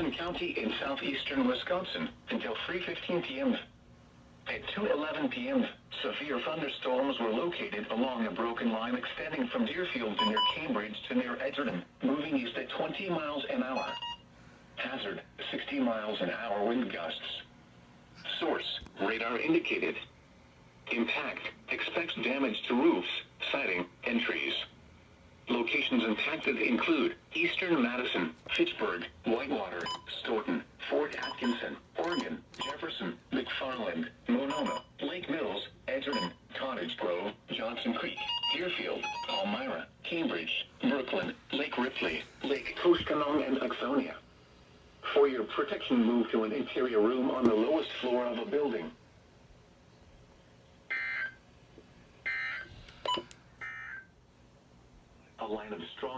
Madison County in southeastern Wisconsin until 3:15 p.m. At 2:11 p.m., severe thunderstorms were located along a broken line extending from Deerfield to near Cambridge to near Edgerton, moving east at 20 miles an hour. Hazard, 60 miles an hour wind gusts. Source, radar indicated. Impact, expects damage to roofs, siding, and trees. Locations impacted include eastern Madison, Fitchburg, Whitewater, Stoughton, Fort Atkinson, Oregon, Jefferson, McFarland, Monona, Lake Mills, Edgerton, Cottage Grove, Johnson Creek, Deerfield, Palmyra, Cambridge, Brooklyn, Lake Ripley, Lake Koshkonong, and Saxonia. For your protection, move to an interior room on the lowest floor of a building. A line of strong